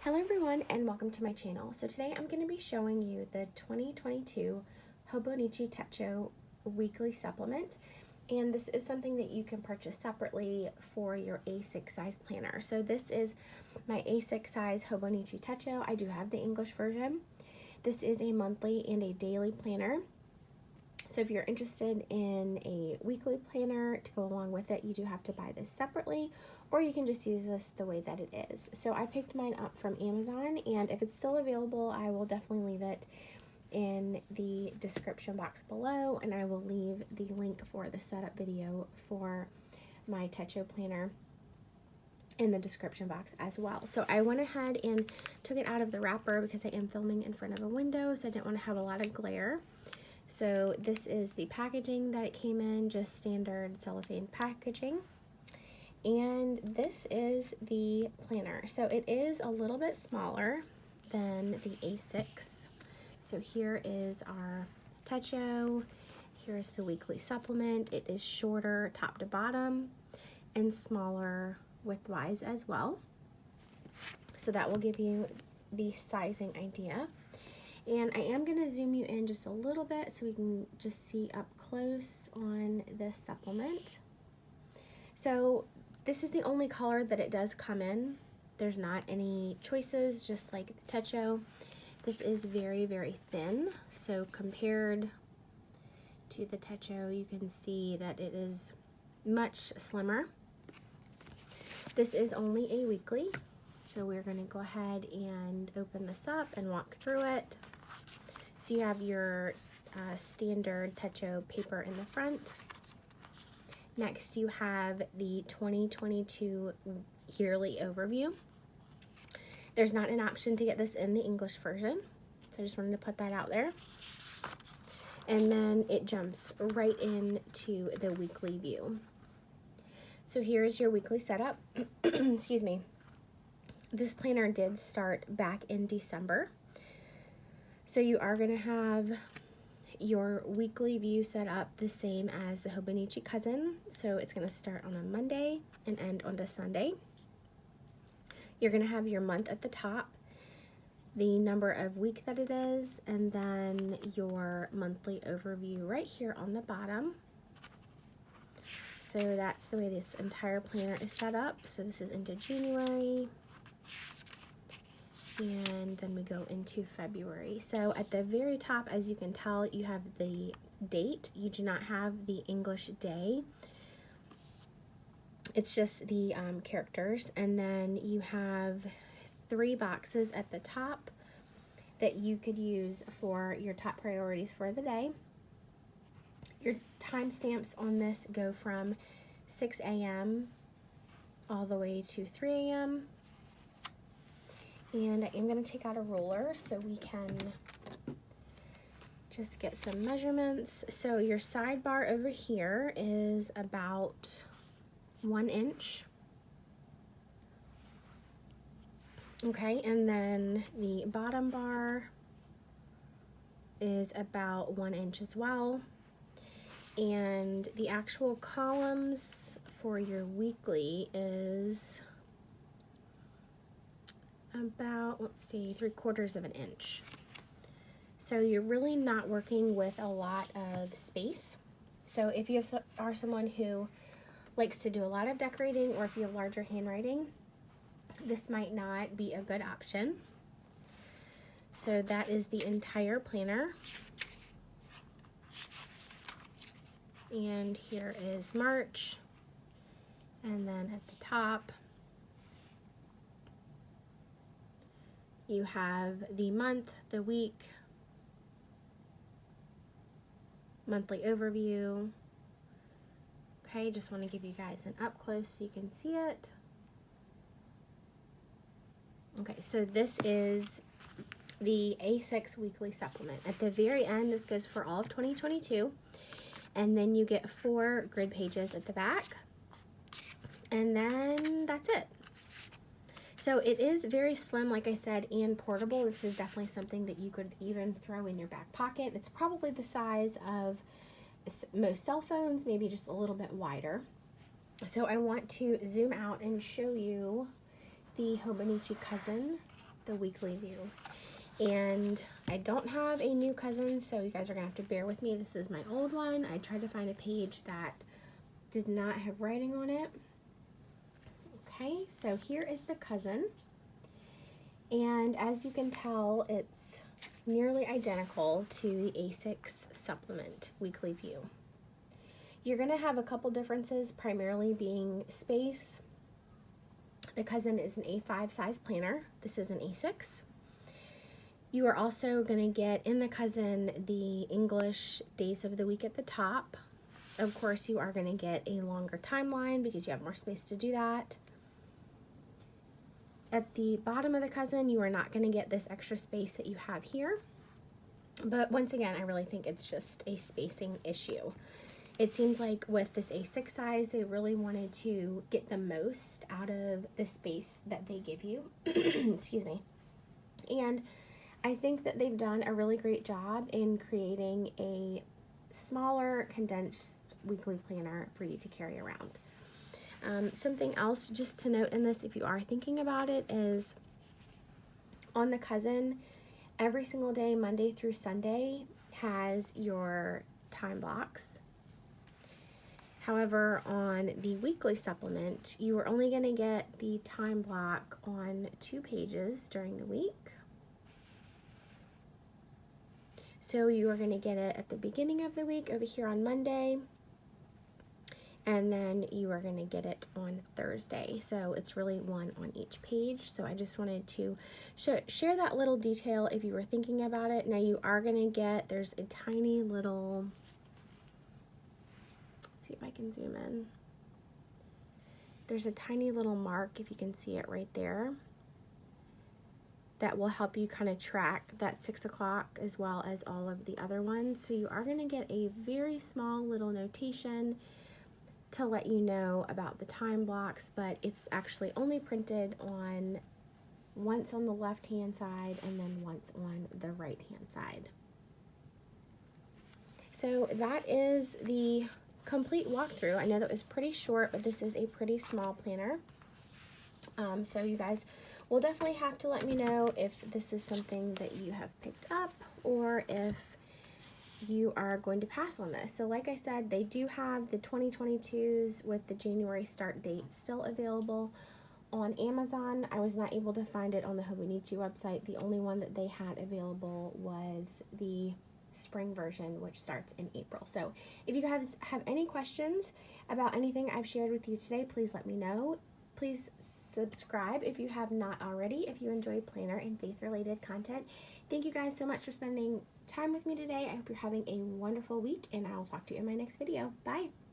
Hello everyone and welcome to my channel. So today I'm going to be showing you the 2022 Hobonichi Techo Weekly Supplement, and this is something that you can purchase separately for your A6 size planner. So this is my A6 size Hobonichi Techo. I do have the English version. This is a monthly and a daily planner. So if you're interested in a weekly planner to go along with it, you do have to buy this separately, or you can just use this the way that it is. So I picked mine up from Amazon, and if it's still available, I will definitely leave it in the description box below, and I will leave the link for the setup video for my Techo planner in the description box as well. So I went ahead and took it out of the wrapper because I am filming in front of a window, so I didn't want to have a lot of glare. So this is the packaging that it came in, just standard cellophane packaging. And this is the planner. So it is a little bit smaller than the A6. So here is our Techo. Here's the weekly supplement. It is shorter top to bottom and smaller widthwise as well. So that will give you the sizing idea. And I am going to zoom you in just a little bit so we can just see up close on this supplement. So this is the only color that it does come in. There's not any choices, just like the Techo. This is very, very thin. So compared to the Techo, you can see that it is much slimmer. This is only a weekly. So we're going to go ahead and open this up and walk through it. So you have your standard Techo paper in the front. Next you have the 2022 yearly overview. There's not an option to get this in the English version, so I just wanted to put that out there. And then it jumps right into the weekly view. So here's your weekly setup. Excuse me. This planner did start back in December. So you are going to have your weekly view set up the same as the Hobonichi Cousin. So it's going to start on a Monday and end on a Sunday. You're going to have your month at the top, the number of week that it is, and then your monthly overview right here on the bottom. So that's the way this entire planner is set up. So this is into January. And then we go into February. So at the very top, as you can tell, you have the date. You do not have the English day. It's just the characters. And then you have 3 boxes at the top that you could use for your top priorities for the day. Your timestamps on this go from 6 a.m. all the way to 3 a.m. And I am going to take out a ruler so we can just get some measurements. So your sidebar over here is about 1 inch. Okay, and then the bottom bar is about 1 inch as well. And the actual columns for your weekly is about, let's see, 3/4 of an inch. So you're really not working with a lot of space. So if you are someone who likes to do a lot of decorating, or if you have larger handwriting, this might not be a good option. So that is the entire planner. And here is March. And then at the top, you have the month, the week, monthly overview. Okay, just want to give you guys an up close so you can see it. Okay, so this is the A6 weekly supplement. At the very end, this goes for all of 2022, and then you get 4 grid pages at the back, and then that's it. So it is very slim, like I said, and portable. This is definitely something that you could even throw in your back pocket. It's probably the size of most cell phones, maybe just a little bit wider. So I want to zoom out and show you the Hobonichi Cousin the weekly view. And I don't have a new cousin, so you guys are gonna have to bear with me. This is my old one. I tried to find a page that did not have writing on it. Okay, so here is the cousin. And as you can tell, it's nearly identical to the A6 supplement weekly view. You're gonna have a couple differences, primarily being space. The cousin is an A5 size planner. This is an A6. You are also gonna get in the cousin the English days of the week at the top. Of course, you are gonna get a longer timeline because you have more space to do that. At the bottom of the cousin, you are not gonna get this extra space that you have here. But once again, I really think it's just a spacing issue. It seems like with this A6 size, they really wanted to get the most out of the space that they give you. Excuse me. And I think that they've done a really great job in creating a smaller, condensed weekly planner for you to carry around. Something else just to note in this, if you are thinking about it, is on the cousin, every single day, Monday through Sunday, has your time blocks. However, on the weekly supplement, you are only going to get the time block on 2 pages during the week. So you are going to get it at the beginning of the week over here on Monday, and then you are going to get it on Thursday. So it's really one on each page. So I just wanted to share that little detail if you were thinking about it. Now you are going to get, there's a tiny little, let's see if I can zoom in. There's a tiny little mark, if you can see it right there, that will help you kind of track that 6 o'clock as well as all of the other ones. So you are going to get a very small little notation to let you know about the time blocks, but it's actually only printed on once on the left hand side and then once on the right hand side. So that is the complete walkthrough. I know that was pretty short, but this is a pretty small planner. So you guys will definitely have to let me know if this is something that you have picked up or if you are going to pass on this. So like I said, they do have the 2022s with the January start date still available on Amazon. I was not able to find it on the Hobonichi website. The only one that they had available was the spring version, which starts in April. So if you guys have any questions about anything I've shared with you today, please let me know. Please subscribe if you have not already, if you enjoy planner and faith-related content. Thank you guys so much for spending time with me today. I hope you're having a wonderful week, and I'll talk to you in my next video. Bye!